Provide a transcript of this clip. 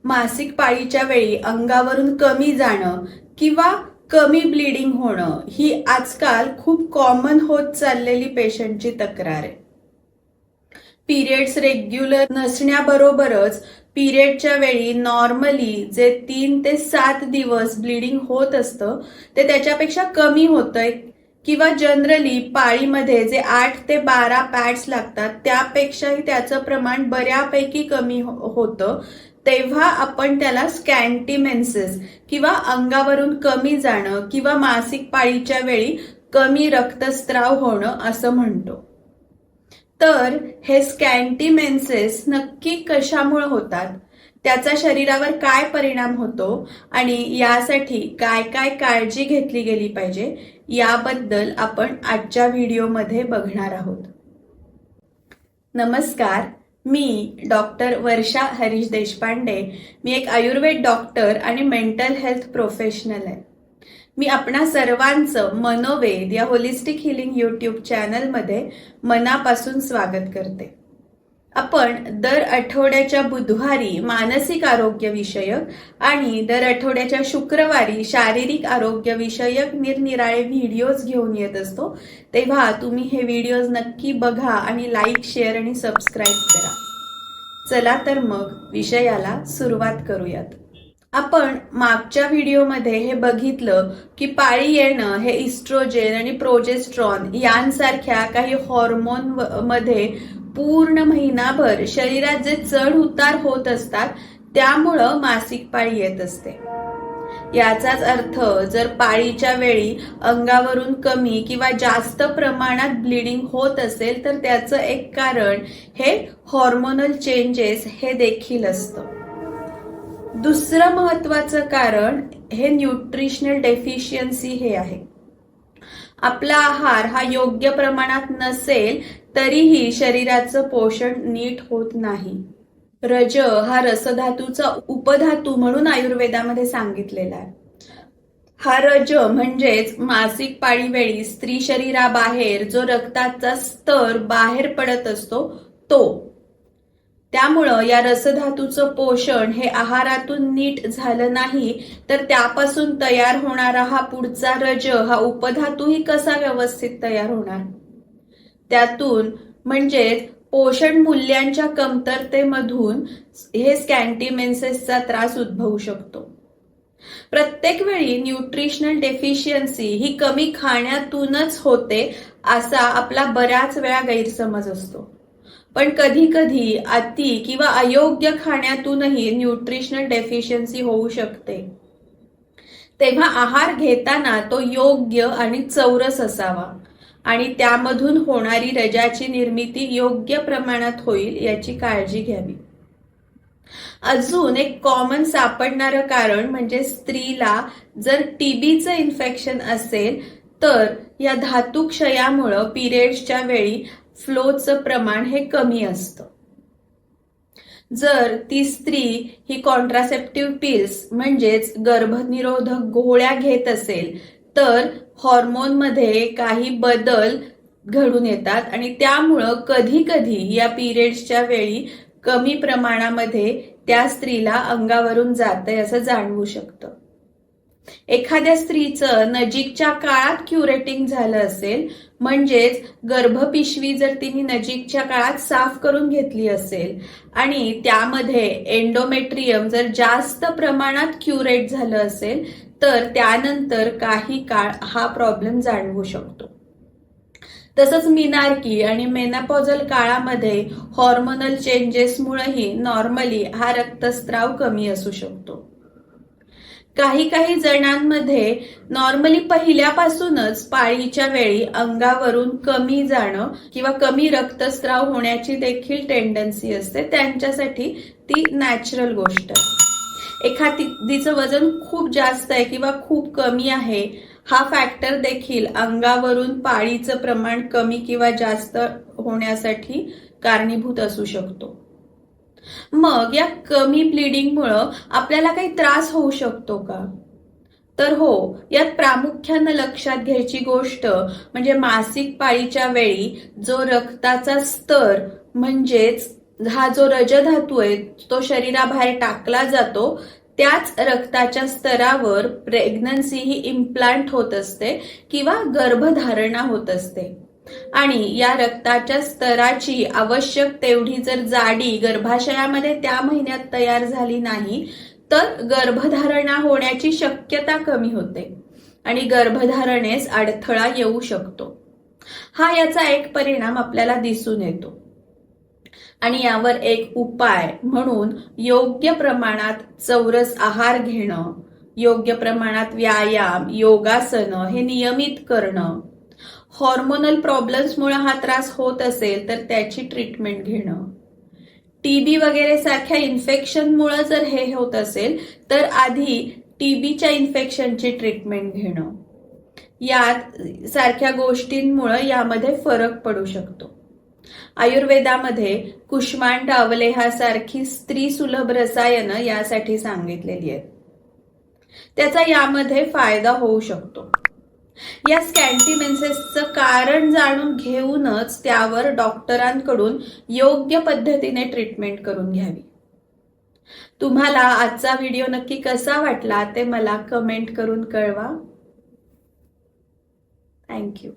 मासिक पाळीच्या वेळी अंगावरून कमी जाणं किंवा कमी ब्लिडिंग होणं ही आजकाल खूप कॉमन होत चाललेली पेशंटची तक्रार आहे. पिरियड्स रेग्युलर नसण्याबरोबरच पिरियडच्या वेळी नॉर्मली जे 3 ते 7 दिवस ब्लिडिंग होत असतं ते त्याच्यापेक्षा कमी होतंय किंवा जनरली पाळीमध्ये जे 8 ते 12 पॅड्स लागतात त्यापेक्षाही त्याचं प्रमाण बऱ्यापैकी कमी होतं, तेव्हा आपण त्याला स्कॅन्टी मेन्सेस किंवा अंगावरून कमी जाणं किंवा मासिक पाळीच्या वेळी कमी रक्तस्राव होणं असं म्हणतो. तर हे स्कॅन्टी मेन्सेस नक्की कशामुळे होतात, त्याचा शरीरावर काय परिणाम होतो आणि यासाठी काय काय काळजी घेतली गेली पाहिजे याबद्दल आपण आजच्या व्हिडिओमध्ये बघणार आहोत. नमस्कार, मी डॉक्टर वर्षा हरीश देशपांडे. मी एक आयुर्वेद डॉक्टर आणि मेंटल हेल्थ प्रोफेशनल आहे. मी आपणा सर्वांचं मनोवेद या होलिस्टिक हिलिंग यूट्यूब चॅनलमध्ये मनापासून स्वागत करते. आपण दर आठवड्याच्या बुधवारी मानसिक आरोग्य विषयक आणि दर आठवड्याच्या शुक्रवारी शारीरिक आरोग्य विषयक निरनिराळे व्हिडिओज घेऊन येत असतो. तेव्हा तुम्ही हे व्हिडिओज नक्की बघा आणि लाईक, शेअर आणि सबस्क्राईब करा. चला तर मग विषयाला सुरुवात करूयात. आपण मागच्या व्हिडिओमध्ये हे बघितलं की पाळी येणं हे इस्ट्रोजेन आणि प्रोजेस्ट्रॉन यांसारख्या काही हॉर्मोन मध्ये पूर्ण महिनाभर शरीरात जे चढ उतार होत असतात त्यामुळं मासिक पाळी येत असते. याचाच अर्थ जर पाळीच्या वेळी अंगावरून कमी किंवा जास्त प्रमाणात ब्लिडिंग होत असेल तर त्याचं एक कारण हे हॉर्मोनल चेंजेस हे देखील असतं. दुसरं महत्वाचं कारण हे न्यूट्रिशनल डेफिशियन्सी हे आहे. आपला आहार हा योग्य प्रमाणात नसेल तरीही शरीराचं पोषण नीट होत नाही. रज हा रसधातूचा उपधातू म्हणून आयुर्वेदामध्ये सांगितलेला आहे. हा रज म्हणजेच मासिक पाळी वेळी स्त्री शरीराबाहेर जो रक्ताचा स्तर बाहेर पडत असतो तो. त्यामुळं या रसधातूचं पोषण हे आहारातून नीट झालं नाही तर त्यापासून तयार होणारा हा पुढचा रज हा उपधातूही कसा व्यवस्थित तयार होणार. त्यातून म्हणजेच पोषण मूल्यांच्या कमतरतेमधून हे स्कॅन्टी मेन्सेसचा त्रास उद्भवू शकतो. प्रत्येक वेळी न्यूट्रिशनल डेफिशियन्सी ही कमी खाण्यातूनच होते असा आपला बऱ्याच वेळा गैरसमज असतो. पण कधी कधी अति किंवा अयोग्य खाण्यातूनही न्यूट्रिशनल डेफिशियन्सी होऊ शकते. तेव्हा आहार घेताना तो योग्य आणि चौरस असावा आणि त्यामधून होणारी रजाची निर्मिती योग्य प्रमाणात होईल याची काळजी घ्यावी. अजून एक कॉमन सापडणारं कारण म्हणजे स्त्रीला जर टीबीचं इन्फेक्शन असेल तर या धातुक्षयामुळं पिरियड्सच्या वेळी फ्लोचं प्रमाण हे कमी असतं. जर ती स्त्री ही कॉन्ट्रासेप्टिव्ह पिल्स म्हणजेच गर्भनिरोधक गोळ्या घेत असेल तर हॉर्मोनमध्ये काही बदल घडून येतात आणि त्यामुळं कधी कधी या पिरियड्सच्या वेळी कमी प्रमाणामध्ये त्या स्त्रीला अंगावरून जातंय असं जाणवू शकतं. एखाद्या स्त्रीचं नजीकच्या काळात क्युरेटिंग झालं असेल म्हणजेच गर्भपिशवी जर तिने नजीकच्या काळात साफ करून घेतली असेल आणि त्यामध्ये एंडोमेट्रियम जर जास्त प्रमाणात क्युरेट झालं असेल तर त्यानंतर काही काळ हा प्रॉब्लेम जाणवू शकतो. तसंच मिनार्की आणि मेनोपॉझल काळामध्ये हॉर्मोनल चेंजेसमुळेही नॉर्मली हा रक्तस्राव कमी असू शकतो. काही जणांमध्ये नॉर्मली पहिल्यापासूनच पाळीच्या वेळी अंगावरून कमी जाणं किंवा कमी रक्तस्राव होण्याची देखील टेंडन्सी असते. त्यांच्यासाठी ती नॅचरल गोष्ट आहे. एखादीचं वजन खूप जास्त आहे किंवा खूप कमी आहे हा फॅक्टर देखील अंगावरून पाळीचं प्रमाण कमी किंवा जास्त होण्यासाठी कारणीभूत असू शकतो. मग या कमी ब्लिडिंगमुळं आपल्याला काही त्रास होऊ शकतो का? तर हो, यात प्रामुख्यानं लक्षात घ्यायची गोष्ट म्हणजे मासिक पाळीच्या वेळी जो रक्ताचा स्तर म्हणजेच हा जो रजधातू आहे तो शरीराबाहेर टाकला जातो, त्याच रक्ताच्या स्तरावर प्रेग्नन्सी ही इम्प्लांट होत असते किंवा गर्भधारणा होत असते. आणि या रक्ताच्या स्तराची आवश्यक तेवढी जर जाडी गर्भाशयामध्ये त्या महिन्यात तयार झाली नाही तर गर्भधारणा होण्याची शक्यता कमी होते आणि गर्भधारणेस अडथळा येऊ शकतो. हा याचा एक परिणाम आपल्याला दिसून येतो. आणि यावर एक उपाय म्हणून योग्य प्रमाणात चौरस आहार घेणं, योग्य प्रमाणात व्यायाम, योगासनं हे नियमित करणं, हॉर्मोनल प्रॉब्लेम्समुळे हा त्रास होत असेल तर त्याची ट्रीटमेंट घेणं, टीबी वगैरे सारख्या इन्फेक्शनमुळे जर हे होत असेल तर आधी टीबीच्या इन्फेक्शनची ट्रीटमेंट घेणं, यात सारख्या गोष्टींमुळे यामध्ये फरक पडू शकतो. आयुर्वेदामध्ये कुष्मांड अवलेहासारखी स्त्री सुलभ रसायनं यासाठी सांगितलेली आहेत. त्याचा यामध्ये फायदा होऊ शकतो. या स्कॅन्टी मेन्सेसचं कारण जाणून घेऊनच त्यावर डॉक्टरांकडून योग्य पद्धतीने ट्रीटमेंट करून घ्यावी. तुम्हाला आजचा व्हिडिओ नक्की कसा वाटला ते मला कमेंट करून कळवा. थँक्यू.